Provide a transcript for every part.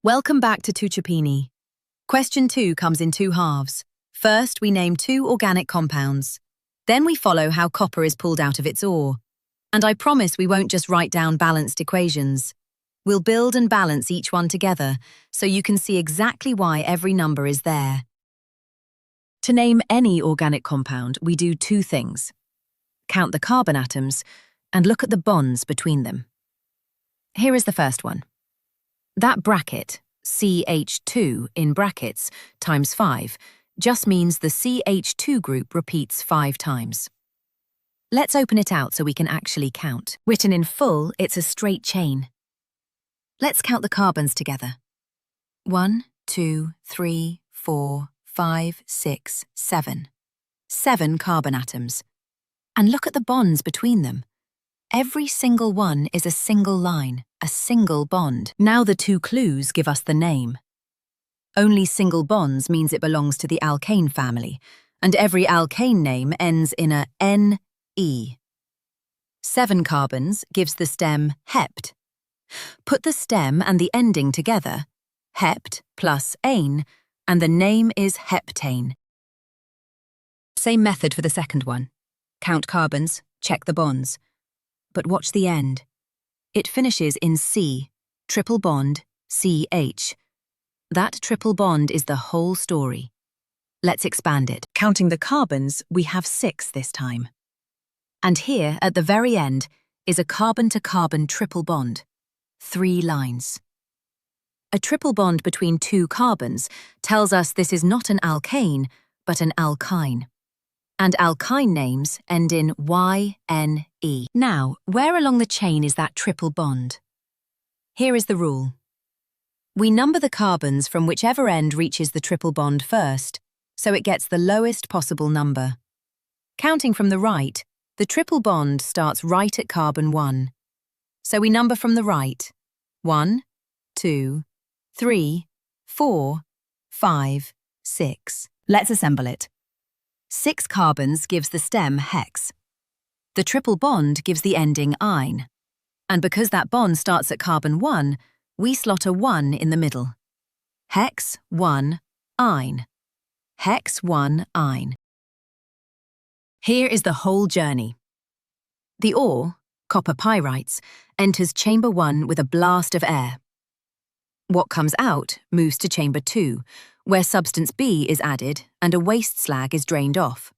Welcome back to Tuchopini. Question 2 comes in two halves. First, we name two organic compounds. Then we follow how copper is pulled out of its ore. And I promise we won't just write down balanced equations. We'll build and balance each one together so you can see exactly why every number is there. To name any organic compound, we do two things. Count the carbon atoms and look at the bonds between them. Here is the first one. That bracket, CH2 in brackets times 5, just means the CH2 group repeats 5 times. Let's open it out so we can actually count. Written in full, it's a straight chain. Let's count the carbons together. 1, 2, 3, 4, 5, 6, 7. 7 carbon atoms. And look at the bonds between them. Every single one is a single line, a single bond. Now the two clues give us the name. Only single bonds means it belongs to the alkane family, and every alkane name ends in a Ne. 7 carbons gives the stem hept. Put the stem and the ending together, hept plus ane, and the name is heptane. Same method for the second one. Count carbons, check the bonds. But watch the end. It finishes in C, triple bond, CH. That triple bond is the whole story. Let's expand it. Counting the carbons, we have 6 this time. And here, at the very end, is a carbon-to-carbon triple bond. 3 lines. A triple bond between 2 carbons tells us this is not an alkane, but an alkyne. And alkyne names end in YNE. Now, where along the chain is that triple bond? Here is the rule. We number the carbons from whichever end reaches the triple bond first, so it gets the lowest possible number. Counting from the right, the triple bond starts right at carbon 1. So we number from the right. 1, 2, 3, 4, 5, 6. Let's assemble it. 6 carbons gives the stem hex. The triple bond gives the ending ine. And because that bond starts at carbon 1, we slot a 1 in the middle. Hex 1 ine. Hex 1 ine. Here is the whole journey. The ore, copper pyrites, enters chamber 1 with a blast of air. What comes out moves to chamber 2, where substance B is added and a waste slag is drained off.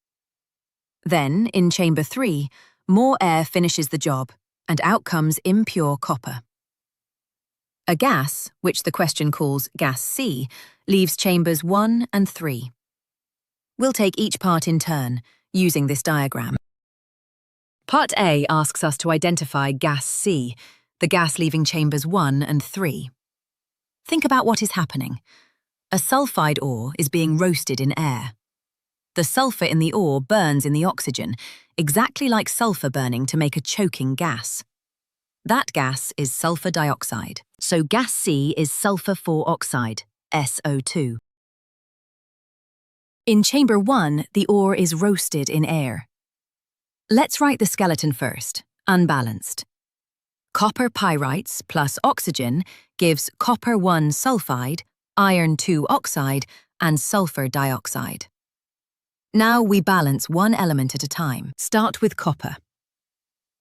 Then, in chamber 3, more air finishes the job, and out comes impure copper. A gas, which the question calls gas C, leaves chambers 1 and 3. We'll take each part in turn, using this diagram. Part A asks us to identify gas C, the gas leaving chambers 1 and 3. Think about what is happening. A sulfide ore is being roasted in air. The sulfur in the ore burns in the oxygen, exactly like sulfur burning to make a choking gas. That gas is sulfur dioxide, so gas C is sulfur 4 oxide, SO2. In chamber 1, the ore is roasted in air. Let's write the skeleton first, unbalanced. Copper pyrites plus oxygen gives copper 1 sulfide, iron 2 oxide, and sulfur dioxide. Now we balance one element at a time. Start with copper.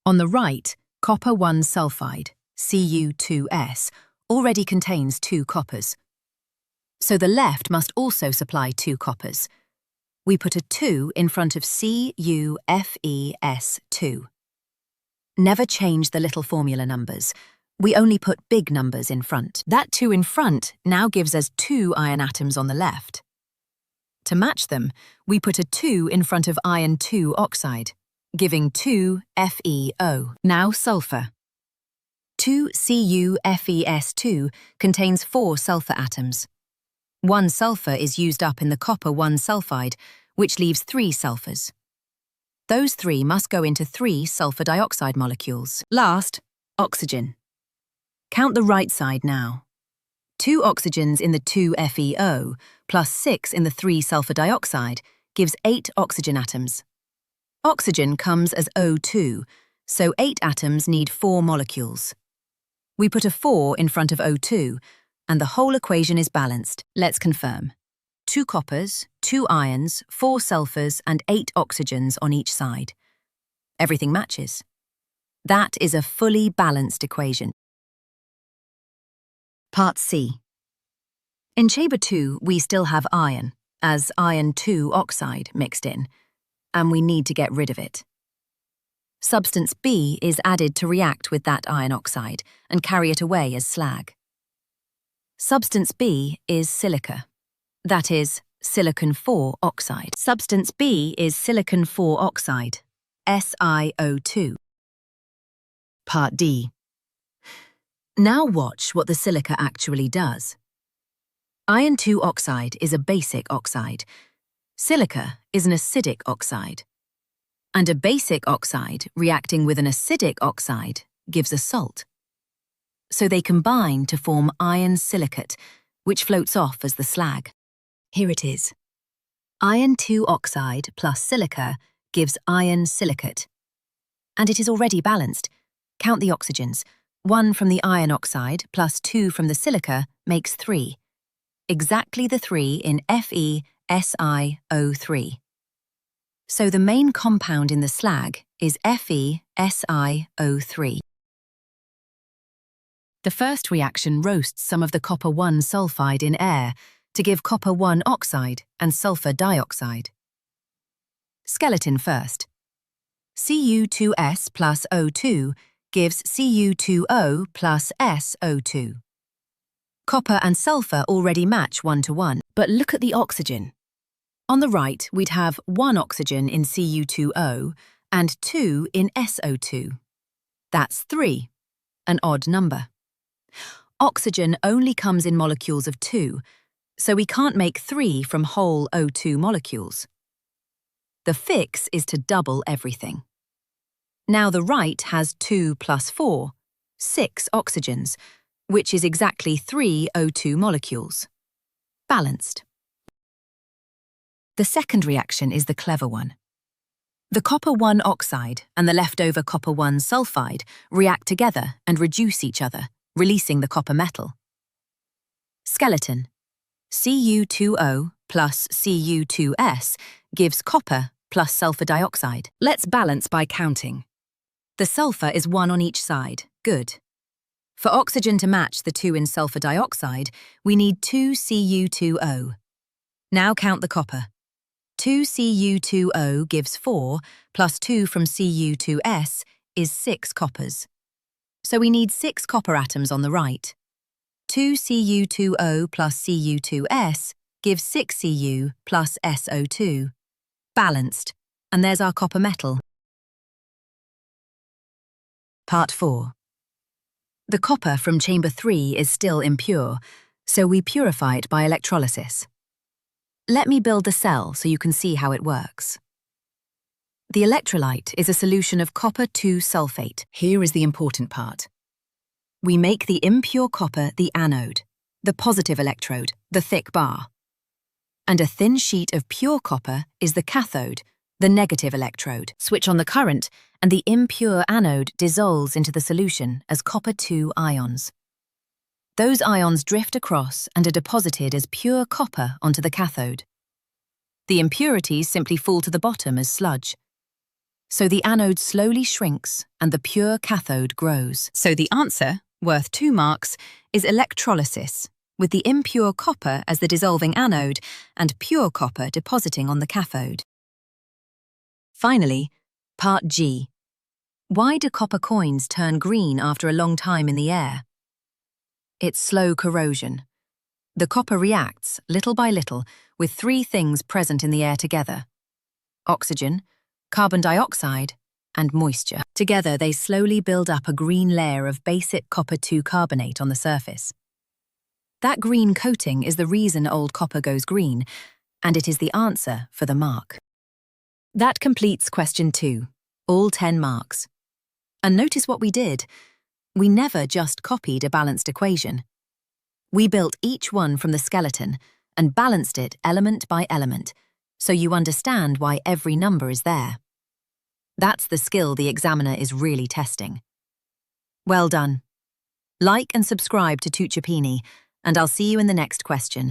On the right, copper 1 sulfide, Cu2S, already contains 2 coppers. So the left must also supply 2 coppers. We put a 2 in front of CuFeS2. Never change the little formula numbers. We only put big numbers in front. That 2 in front now gives us 2 iron atoms on the left. To match them, we put a 2 in front of iron 2 oxide, giving 2FeO. Now sulfur. 2CuFeS2 contains 4 sulfur atoms. 1 sulfur is used up in the copper 1 sulfide, which leaves 3 sulfurs. Those 3 must go into 3 sulfur dioxide molecules. Last, oxygen. Count the right side now. 2 oxygens in the 2FeO plus 6 in the 3 sulfur dioxide gives 8 oxygen atoms. Oxygen comes as O2, so 8 atoms need 4 molecules. We put a 4 in front of O2, and the whole equation is balanced. Let's confirm. 2 coppers, 2 irons, 4 sulfurs, and 8 oxygens on each side. Everything matches. That is a fully balanced equation. Part C. In chamber 2, we still have iron, as iron 2 oxide mixed in, and we need to get rid of it. Substance B is added to react with that iron oxide and carry it away as slag. Substance B is silica, that is, silicon-4 oxide. Substance B is silicon-4 oxide, SiO2. Part D. Now watch what the silica actually does. Iron 2 oxide is a basic oxide. Silica is an acidic oxide. And a basic oxide reacting with an acidic oxide gives a salt. So they combine to form iron silicate, which floats off as the slag. Here it is. Iron 2 oxide plus silica gives iron silicate. And it is already balanced. Count the oxygens. 1 from the iron oxide plus 2 from the silica makes 3. Exactly the 3 in FeSiO3. So the main compound in the slag is FeSiO3. The first reaction roasts some of the copper-1 sulfide in air to give copper-1 oxide and sulfur dioxide. Skeleton first. Cu2S plus O2 gives Cu2O plus SO2. Copper and sulfur already match 1 to 1, but look at the oxygen. On the right, we'd have 1 oxygen in Cu2O and 2 in SO2. That's 3, an odd number. Oxygen only comes in molecules of 2, so we can't make 3 from whole O2 molecules. The fix is to double everything. Now the right has 2 plus 4, 6 oxygens, which is exactly 3 O2 molecules. Balanced. The second reaction is the clever one. The copper-1 oxide and the leftover copper-1 sulfide react together and reduce each other, releasing the copper metal. Skeleton. Cu2O plus Cu2S gives copper plus sulfur dioxide. Let's balance by counting. The sulfur is 1 on each side. Good. For oxygen to match the 2 in sulfur dioxide, we need 2 Cu2O. Now count the copper. 2 Cu2O gives 4, plus 2 from Cu2S is 6 coppers. So we need 6 copper atoms on the right. 2 Cu2O plus Cu2S gives 6 Cu plus SO2. Balanced, and there's our copper metal. Part 4. The copper from chamber 3 is still impure, so we purify it by electrolysis. Let me build the cell so you can see how it works. The electrolyte is a solution of copper 2 sulfate. Here is the important part. We make the impure copper the anode, the positive electrode, the thick bar. And a thin sheet of pure copper is the cathode, the negative electrode. Switch on the current, and the impure anode dissolves into the solution as copper 2 ions. Those ions drift across and are deposited as pure copper onto the cathode. The impurities simply fall to the bottom as sludge. So the anode slowly shrinks and the pure cathode grows. So the answer, worth 2 marks, is electrolysis, with the impure copper as the dissolving anode and pure copper depositing on the cathode. Finally, Part G. Why do copper coins turn green after a long time in the air? It's slow corrosion. The copper reacts, little by little, with 3 things present in the air together: oxygen, carbon dioxide, and moisture. Together, they slowly build up a green layer of basic copper 2 carbonate on the surface. That green coating is the reason old copper goes green, and it is the answer for the mark. That completes question 2, all 10 marks. And notice what we did. We never just copied a balanced equation. We built each one from the skeleton and balanced it element by element, so you understand why every number is there. That's the skill the examiner is really testing. Well done. Like and subscribe to Tuchopini, and I'll see you in the next question.